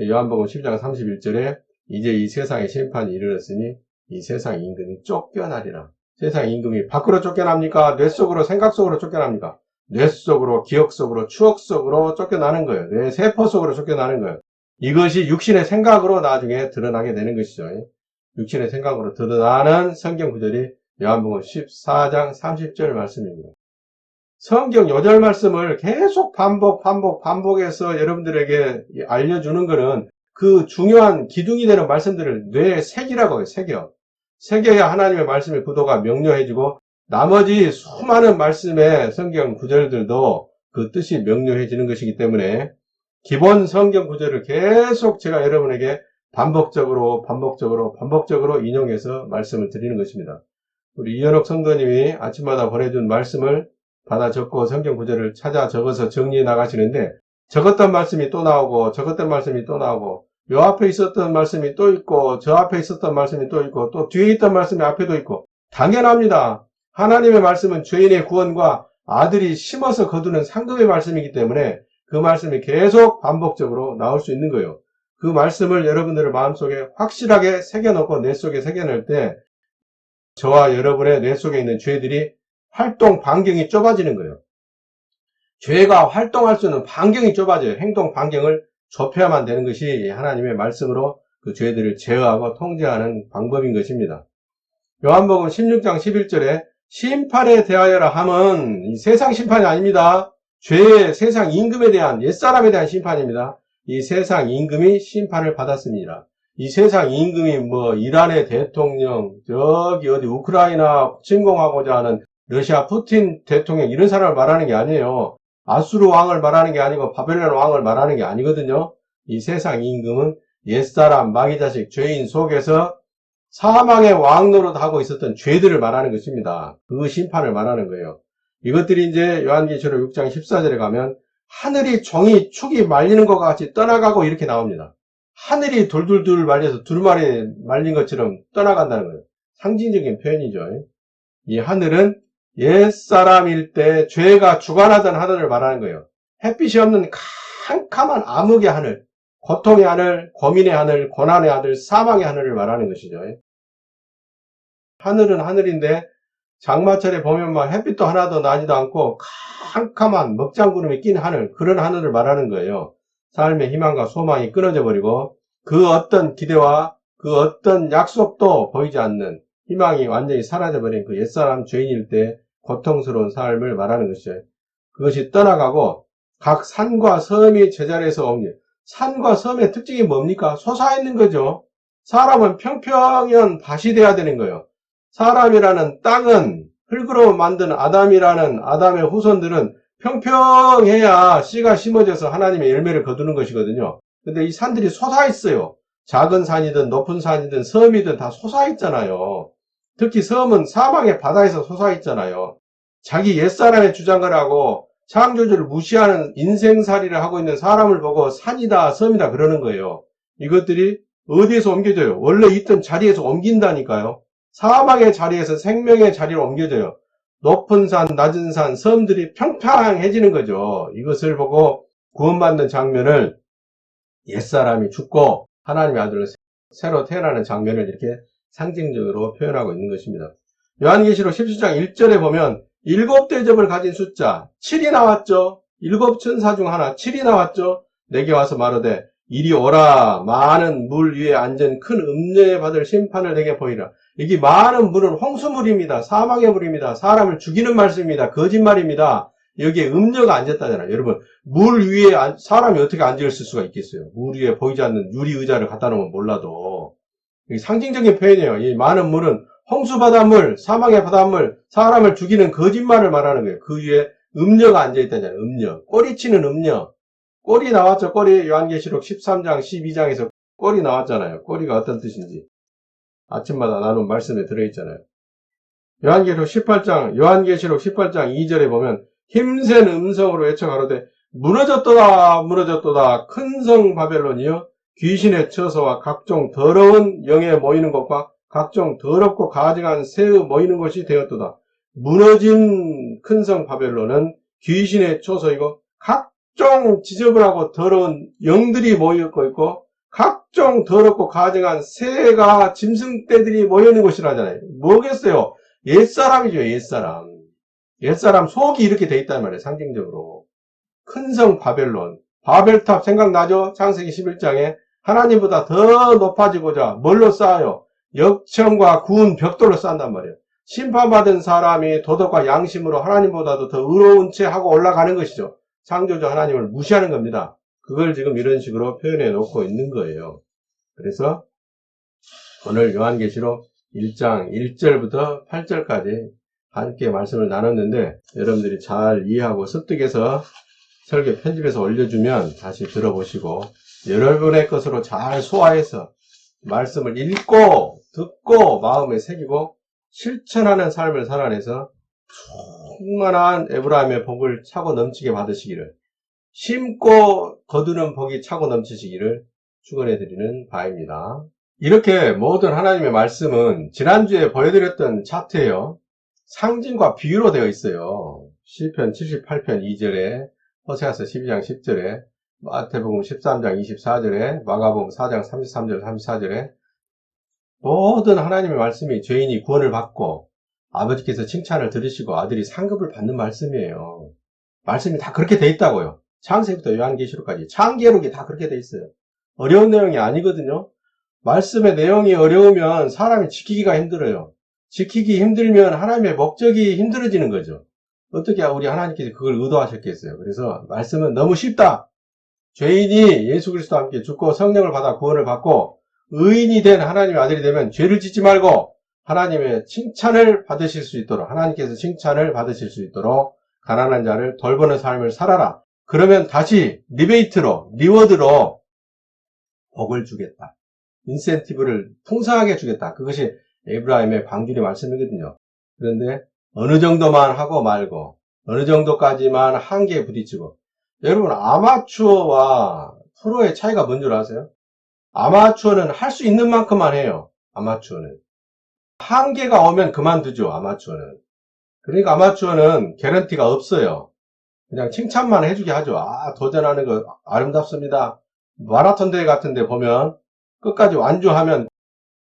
요한복음 12장 31절에 이제 이 세상의 심판이 이르렀으니 이 세상 임금이 쫓겨나리라. 세상 임금이 밖으로 쫓겨납니까? 뇌 속으로, 생각 속으로 쫓겨납니까? 뇌 속으로, 기억 속으로, 추억 속으로 쫓겨나는 거예요. 뇌 세포 속으로 쫓겨나는 거예요. 이것이 육신의 생각으로 나중에 드러나게 되는 것이죠. 육신의 생각으로 드러나는 성경 구절이 요한복음 14장 30절 말씀입니다. 성경 요절 말씀을 계속 반복해서 여러분들에게 알려주는 것은 그 중요한 기둥이 되는 말씀들을 뇌에 새기라고 해요. 새겨야 하나님의 말씀의 구도가 명료해지고 나머지 수많은 말씀의 성경 구절들도 그 뜻이 명료해지는 것이기 때문에 기본 성경 구절을 계속 제가 여러분에게 반복적으로 인용해서 말씀을 드리는 것입니다. 우리 이현옥 성도님이 아침마다 보내준 말씀을 받아 적고 성경 구절을 찾아 적어서 정리해 나가시는데 적었던 말씀이 또 나오고 적었던 말씀이 또 나오고 요 앞에 있었던 말씀이 또 있고 저 앞에 있었던 말씀이 또 있고 또 뒤에 있던 말씀이 앞에도 있고 당연합니다. 하나님의 말씀은 죄인의 구원과 아들이 심어서 거두는 상급의 말씀이기 때문에 그 말씀이 계속 반복적으로 나올 수 있는 거예요. 그 말씀을 여러분들의 마음속에 확실하게 새겨놓고 뇌 속에 새겨낼 때 저와 여러분의 뇌 속에 있는 죄들이 활동 반경이 좁아지는 거예요. 죄가 활동할 수 있는 반경이 좁아져요. 행동 반경을 좁혀야만 되는 것이 하나님의 말씀으로 그 죄들을 제어하고 통제하는 방법인 것입니다. 요한복음 16장 11절에 심판에 대하여라 함은 이 세상 심판이 아닙니다. 죄의 세상 임금에 대한 옛사람에 대한 심판입니다. 이 세상 임금이 심판을 받았습니다. 이 세상 임금이 이란의 대통령, 저기 어디 우크라이나 침공하고자 하는 러시아 푸틴 대통령 이런 사람을 말하는 게 아니에요. 아수르 왕을 말하는 게 아니고 바벨론 왕을 말하는 게 아니거든요. 이 세상 임금은 옛사람, 마귀자식, 죄인 속에서 사망의 왕 노릇하고 있었던 죄들을 말하는 것입니다. 그 심판을 말하는 거예요. 이것들이 이제 요한계시록 6장 14절에 가면 하늘이 종이 축이 말리는 것과 같이 떠나가고 이렇게 나옵니다. 하늘이 돌돌돌 말려서 두루마리 말린 것처럼 떠나간다는 거예요. 상징적인 표현이죠. 이 하늘은 옛사람일 때 죄가 주관하던 하늘을 말하는 거예요. 햇빛이 없는 캄캄한 암흑의 하늘, 고통의 하늘, 고민의 하늘, 고난의 하늘, 사망의 하늘을 말하는 것이죠. 하늘은 하늘인데 장마철에 보면 막 햇빛도 하나도 나지도 않고 캄캄한 먹장구름이 낀 하늘, 그런 하늘을 말하는 거예요. 삶의 희망과 소망이 끊어져 버리고 그 어떤 기대와 그 어떤 약속도 보이지 않는 희망이 완전히 사라져버린 그 옛사람 죄인일 때 고통스러운 삶을 말하는 것이죠. 그것이 떠나가고 각 산과 섬이 제자리에서 옮겨. 산과 섬의 특징이 뭡니까? 솟아있는 거죠. 사람은 평평한 밭이 돼야 되는 거예요. 사람이라는 땅은 흙으로 만든 아담이라는 아담의 후손들은 평평해야 씨가 심어져서 하나님의 열매를 거두는 것이거든요. 근데 이 산들이 솟아있어요. 작은 산이든 높은 산이든 섬이든 다 솟아있잖아요. 특히 섬은 사망의 바다에서 솟아있잖아요. 자기 옛사람의 주장을 하고 창조주를 무시하는 인생살이를 하고 있는 사람을 보고 산이다 섬이다 그러는 거예요. 이것들이 어디에서 옮겨져요? 원래 있던 자리에서 옮긴다니까요. 사망의 자리에서 생명의 자리로 옮겨져요. 높은 산, 낮은 산, 섬들이 평평해지는 거죠. 이것을 보고 구원받는 장면을 옛사람이 죽고 하나님의 아들로 새로 태어나는 장면을 이렇게 상징적으로 표현하고 있는 것입니다. 요한계시록 17장 1절에 보면 7대접을 가진 숫자 7이 나왔죠. 7천사 중 하나 7이 나왔죠. 내게 와서 말하되 이리 오라. 많은 물 위에 앉은 큰 음녀에 받을 심판을 내게 보이라. 여기 많은 물은 홍수물입니다. 사망의 물입니다. 사람을 죽이는 말씀입니다. 거짓말입니다. 여기에 음녀가 앉았다잖아요. 여러분, 물 위에 사람이 어떻게 앉을 수가 있겠어요? 물 위에 보이지 않는 유리 의자를 갖다 놓으면 몰라도. 여기 상징적인 표현이에요. 이 많은 물은 홍수 바닷물, 사망의 바닷물, 사람을 죽이는 거짓말을 말하는 거예요. 그 위에 음녀가 앉아있다잖아요. 음녀. 꼬리치는 음녀. 꼬리 나왔죠. 꼬리. 요한계시록 13장, 12장에서 꼬리 나왔잖아요. 꼬리가 어떤 뜻인지. 아침마다 나눈 말씀에 들어있잖아요. 요한계시록 18장 2절에 보면 힘센 음성으로 외쳐 가로되 무너졌도다 무너졌도다 큰 성 바벨론이여 귀신의 처소와 각종 더러운 영에 모이는 것과 각종 더럽고 가증한 새의 모이는 것이 되었도다. 무너진 큰 성 바벨론은 귀신의 처소이고 각종 지저분하고 더러운 영들이 모이고 있고 각종 더럽고 가증한 새가 짐승떼들이 모여있는 곳이라잖아요. 뭐겠어요? 옛사람이죠. 옛사람 속이 이렇게 돼 있단 말이에요. 상징적으로. 큰 성 바벨론. 바벨탑 생각나죠? 창세기 11장에 하나님보다 더 높아지고자 뭘로 쌓아요? 역청과 구운 벽돌로 쌓는단 말이에요. 심판받은 사람이 도덕과 양심으로 하나님보다도 더 의로운 채 하고 올라가는 것이죠. 창조주 하나님을 무시하는 겁니다. 그걸 지금 이런 식으로 표현해 놓고 있는 거예요. 그래서 오늘 요한계시록 1장 1절부터 8절까지 함께 말씀을 나눴는데 여러분들이 잘 이해하고 습득해서 설교 편집해서 올려주면 다시 들어보시고 여러분의 것으로 잘 소화해서 말씀을 읽고 듣고 마음에 새기고 실천하는 삶을 살아내서 충만한 에브라임의 복을 차고 넘치게 받으시기를 심고 거두는 복이 차고 넘치시기를 축원해 드리는 바입니다. 이렇게 모든 하나님의 말씀은 지난주에 보여드렸던 차트예요. 상징과 비유로 되어 있어요. 시편 78편 2절에 호세아서 12장 10절에 마태복음 13장 24절에 마가복음 4장 33절 34절에 모든 하나님의 말씀이 죄인이 구원을 받고 아버지께서 칭찬을 들으시고 아들이 상급을 받는 말씀이에요. 말씀이 다 그렇게 돼 있다고요. 창세기부터 요한계시록까지 창계록이 다 그렇게 돼 있어요. 어려운 내용이 아니거든요. 말씀의 내용이 어려우면 사람이 지키기가 힘들어요. 지키기 힘들면 하나님의 목적이 힘들어지는 거죠. 어떻게 우리 하나님께서 그걸 의도하셨겠어요. 그래서 말씀은 너무 쉽다. 죄인이 예수 그리스도와 함께 죽고 성령을 받아 구원을 받고 의인이 된 하나님의 아들이 되면 죄를 짓지 말고 하나님의 칭찬을 받으실 수 있도록 하나님께서 칭찬을 받으실 수 있도록 가난한 자를 돌보는 삶을 살아라. 그러면 다시 리워드로 복을 주겠다. 인센티브를 풍성하게 주겠다. 그것이 에브라임의 방주리 말씀이거든요. 그런데 어느 정도만 하고 말고 어느 정도까지만 한계에 부딪히고 여러분 아마추어와 프로의 차이가 뭔 줄 아세요? 아마추어는 할 수 있는 만큼만 해요. 아마추어는 한계가 오면 그만두죠. 아마추어는 그러니까 아마추어는 개런티가 없어요. 그냥 칭찬만 해주게 하죠. 아, 도전하는 거 아름답습니다. 마라톤 대회 같은 데 보면 끝까지 완주하면,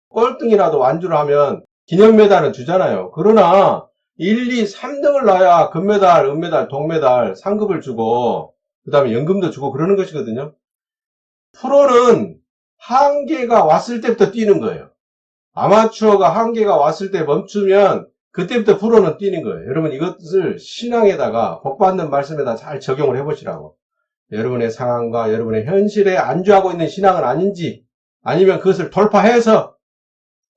꼴등이라도 완주를 하면 기념메달은 주잖아요. 그러나 1, 2, 3등을 놔야 금메달, 은메달, 동메달, 상급을 주고 그 다음에 연금도 주고 그러는 것이거든요. 프로는 한계가 왔을 때부터 뛰는 거예요. 아마추어가 한계가 왔을 때 멈추면 그때부터 프로는 뛰는 거예요. 여러분, 이것을 신앙에다가 복받는 말씀에다 잘 적용을 해보시라고. 여러분의 상황과 여러분의 현실에 안주하고 있는 신앙은 아닌지, 아니면 그것을 돌파해서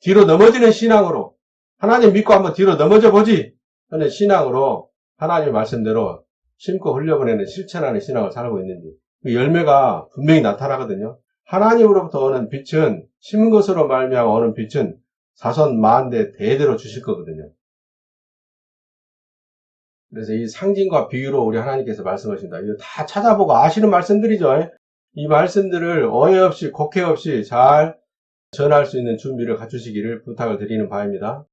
뒤로 넘어지는 신앙으로, 하나님 믿고 한번 뒤로 넘어져 보지 하는 신앙으로 하나님의 말씀대로 심고 흘려보내는 실천하는 신앙을 살고 있는지, 그 열매가 분명히 나타나거든요. 하나님으로부터 오는 빛은, 심은 것으로 말미암아 오는 빛은 자손 만대 대대로 주실 거거든요. 그래서 이 상징과 비유로 우리 하나님께서 말씀하신다. 이거 다 찾아보고 아시는 말씀들이죠. 이 말씀들을 오해 없이, 곡해 없이 잘 전할 수 있는 준비를 갖추시기를 부탁을 드리는 바입니다.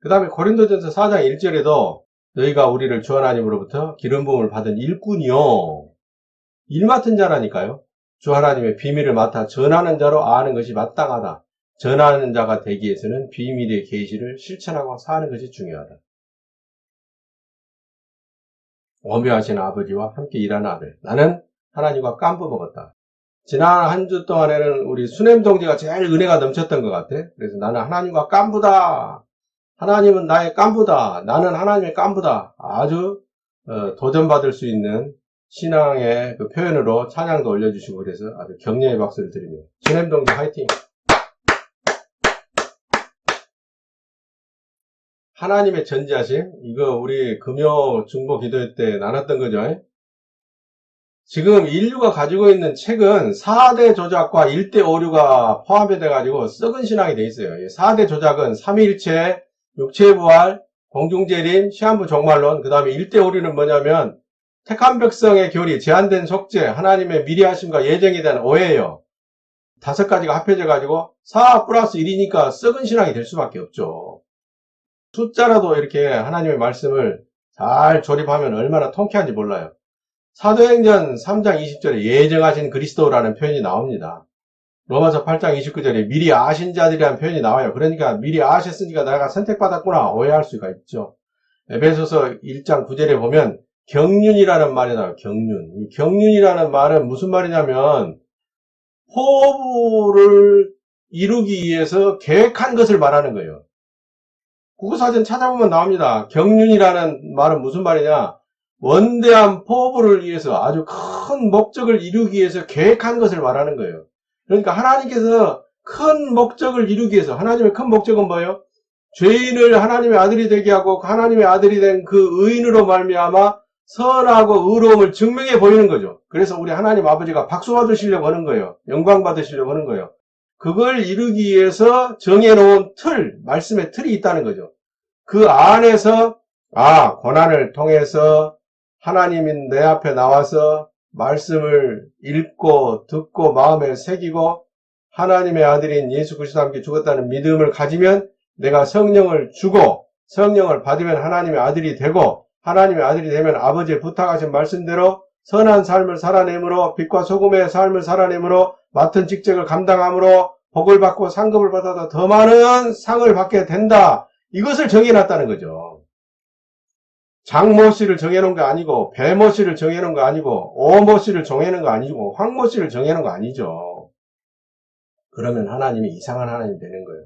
그 다음에 고린도전서 4장 1절에도 너희가 우리를 주 하나님으로부터 기름 부음을 받은 일꾼이요, 일 맡은 자라니까요. 주 하나님의 비밀을 맡아 전하는 자로 아는 것이 마땅하다. 전하는 자가 되기 위해서는 비밀의 계시를 실천하고 사는 것이 중요하다. 오묘하신 아버지와 함께 일하는 아들. 나는 하나님과 깐부 먹었다. 지난 한 주 동안에는 우리 수냄 동지가 제일 은혜가 넘쳤던 것 같아. 그래서 나는 하나님과 깐부다. 하나님은 나의 깐부다. 나는 하나님의 깐부다. 아주 도전받을 수 있는 신앙의 그 표현으로 찬양도 올려주시고 그래서 아주 격려의 박수를 드립니다. 수냄 동지 화이팅! 하나님의 전지하심, 이거 우리 금요 중보 기도회 때 나눴던 거죠. 지금 인류가 가지고 있는 책은 4대 조작과 1대 오류가 포함이 돼가지고 썩은 신앙이 돼 있어요. 4대 조작은 삼위일체, 육체의 부활, 공중재림, 시한부 종말론, 그 다음에 1대 오류는 뭐냐면 택한 백성의 교리, 제한된 속죄, 하나님의 미리하심과 예정에 대한 오해예요. 5가지가 합해져가지고 4 플러스 1이니까 썩은 신앙이 될 수밖에 없죠. 숫자라도 이렇게 하나님의 말씀을 잘 조립하면 얼마나 통쾌한지 몰라요. 사도행전 3장 20절에 예정하신 그리스도라는 표현이 나옵니다. 로마서 8장 29절에 미리 아신 자들이라는 표현이 나와요. 그러니까 미리 아셨으니까 내가 선택받았구나 오해할 수가 있죠. 에베소서 1장 9절에 보면 경륜이라는 말이 나와요. 경륜. 이 경륜이라는 말은 무슨 말이냐면 포부를 이루기 위해서 계획한 것을 말하는 거예요. 국어사전 찾아보면 나옵니다. 경륜이라는 말은 무슨 말이냐? 원대한 포부를 위해서 아주 큰 목적을 이루기 위해서 계획한 것을 말하는 거예요. 그러니까 하나님께서 큰 목적을 이루기 위해서, 하나님의 큰 목적은 뭐예요? 죄인을 하나님의 아들이 되게 하고 하나님의 아들이 된 그 의인으로 말미암아 선하고 의로움을 증명해 보이는 거죠. 그래서 우리 하나님 아버지가 박수 받으시려고 하는 거예요. 영광 받으시려고 하는 거예요. 그걸 이루기 위해서 정해놓은 틀, 말씀의 틀이 있다는 거죠. 그 안에서 고난을 통해서 하나님인 내 앞에 나와서 말씀을 읽고 듣고 마음에 새기고 하나님의 아들인 예수 그리스도와 함께 죽었다는 믿음을 가지면 내가 성령을 주고 성령을 받으면 하나님의 아들이 되고 하나님의 아들이 되면 아버지의 부탁하신 말씀대로 선한 삶을 살아내므로 빛과 소금의 삶을 살아내므로 맡은 직책을 감당함으로 복을 받고 상급을 받아서 더 많은 상을 받게 된다. 이것을 정해놨다는 거죠. 장모씨를 정해놓은 거 아니고 배모씨를 정해놓은 거 아니고 오모씨를 정해놓은 거 아니고 황모씨를 정해놓은 거 아니죠. 그러면 하나님이 이상한 하나님이 되는 거예요.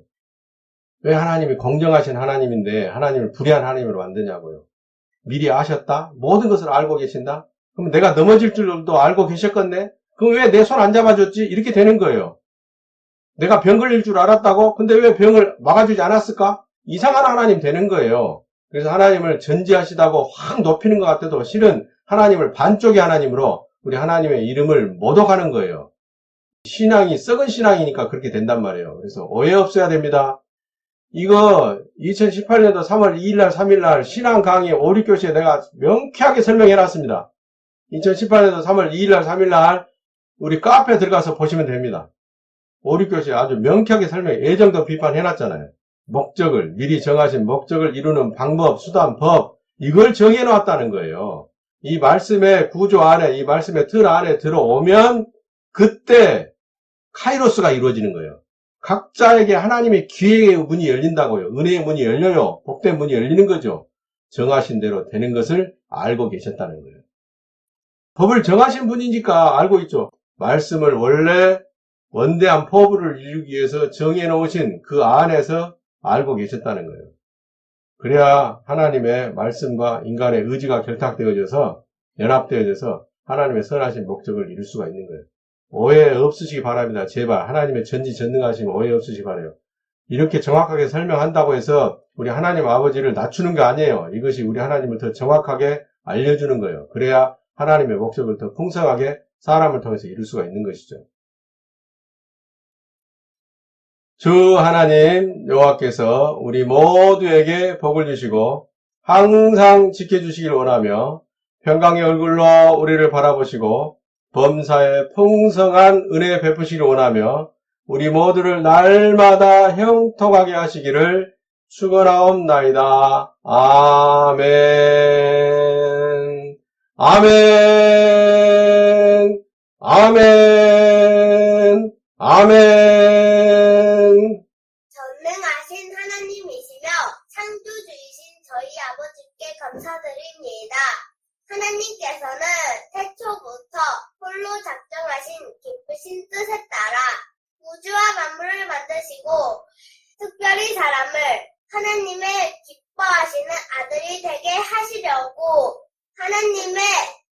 왜 하나님이 공정하신 하나님인데 하나님을 불의한 하나님으로 만드냐고요. 미리 아셨다? 모든 것을 알고 계신다? 그럼 내가 넘어질 줄도 알고 계셨겠네? 그럼 왜 내 손 안 잡아줬지? 이렇게 되는 거예요. 내가 병 걸릴 줄 알았다고? 근데 왜 병을 막아주지 않았을까? 이상한 하나님 되는 거예요. 그래서 하나님을 전지하시다고 확 높이는 것 같아도 실은 하나님을 반쪽의 하나님으로 우리 하나님의 이름을 모독하는 거예요. 신앙이 썩은 신앙이니까 그렇게 된단 말이에요. 그래서 오해 없어야 됩니다. 이거 2018년도 3월 2일날 3일날 신앙 강의 5, 6교시에 내가 명쾌하게 설명해놨습니다. 2018년도 3월 2일날 3일날 우리 카페에 들어가서 보시면 됩니다. 5, 6교시에 아주 명쾌하게 설명해, 예정도 비판해놨잖아요. 목적을, 미리 정하신 목적을 이루는 방법, 수단, 법, 이걸 정해놨다는 거예요. 이 말씀의 구조 안에, 이 말씀의 틀 안에 들어오면 그때 카이로스가 이루어지는 거예요. 각자에게 하나님의 기회의 문이 열린다고요. 은혜의 문이 열려요. 복된 문이 열리는 거죠. 정하신 대로 되는 것을 알고 계셨다는 거예요. 법을 정하신 분이니까 알고 있죠. 말씀을 원래 원대한 포부를 이루기 위해서 정해놓으신 그 안에서 알고 계셨다는 거예요. 그래야 하나님의 말씀과 인간의 의지가 결탁되어져서 연합되어져서 하나님의 선하신 목적을 이룰 수가 있는 거예요. 오해 없으시기 바랍니다. 제발 하나님의 전지전능하심 오해 없으시기 바라요. 이렇게 정확하게 설명한다고 해서 우리 하나님 아버지를 낮추는 게 아니에요. 이것이 우리 하나님을 더 정확하게 알려주는 거예요. 그래야 하나님의 목적을 더 풍성하게 사람을 통해서 이룰 수가 있는 것이죠. 주 하나님 여호와께서 우리 모두에게 복을 주시고 항상 지켜주시길 원하며 평강의 얼굴로 우리를 바라보시고 범사에 풍성한 은혜 베푸시길 원하며 우리 모두를 날마다 형통하게 하시기를 축원하옵나이다. 아멘. 아멘. 아멘. 아멘. 전능하신 하나님이시며 창조주이신 저희 아버지께 감사드립니다. 하나님께서는 태초부터 홀로 작정하신 기쁘신 뜻에 따라 우주와 만물을 만드시고 특별히 사람을 하나님의 기뻐하시는 아들이 되게 하시려고 하나님의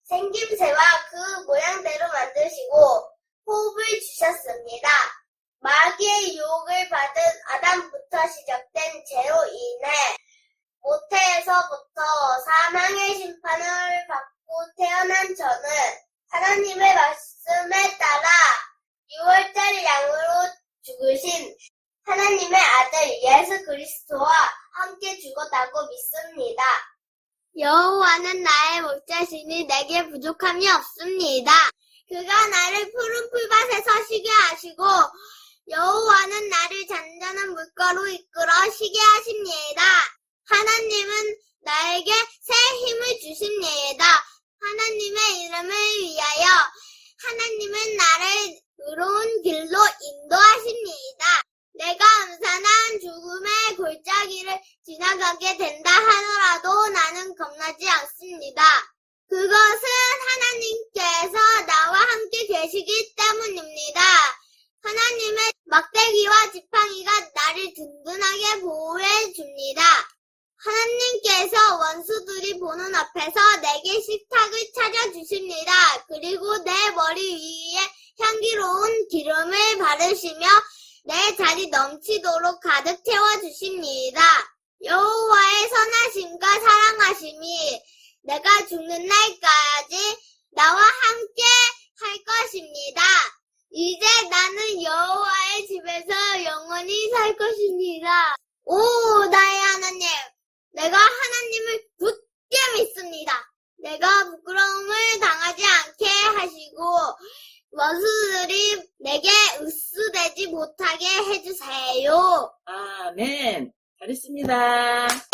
생김새와 그 모양대로 만드시고 호흡을 주셨습니다. 마귀의 유혹을 받은 아담부터 시작된 죄로 인해 모태에서부터 사망의 심판을 받고 태어난 저는 하나님의 말씀에 따라 6월절 양으로 죽으신 하나님의 아들 예수 그리스도와 함께 죽었다고 믿습니다. 여호와는 나의 목자시니 내게 부족함이 없습니다. 그가 나를 푸른 풀밭에서 쉬게 하시고 여호와는 나를 잔잔한 물가로 이끌어 쉬게 하십니다. 하나님은 나에게 새 힘을 주십니다. 하나님의 이름을 위하여 하나님은 나를 의로운 길로 인도하십니다. 내가 음산한 죽음의 골짜기를 지나가게 된다 하더라도 나는 겁나지 않습니다. 그것은 하나님께서 나와 함께 계시기 때문입니다. 하나님의 막대기와 지팡이가 나를 든든하게 보호해 줍니다. 하나님께서 원수들이 보는 앞에서 내게 식탁을 차려주십니다. 그리고 내 머리 위에 향기로운 기름을 바르시며 내 잔이 넘치도록 가득 채워주십니다. 여호와의 선하심과 사랑하심이 내가 죽는 날까지 나와 함께 할 것입니다. 이제 나는 여호와의 집에서 영원히 살 것입니다. 오, 나의 하나님! 내가 하나님을 굳게 믿습니다. 내가 부끄러움을 당하지 않게 하시고 원수들이 내게 으스대지 못하게 해주세요. 아멘. 잘했습니다.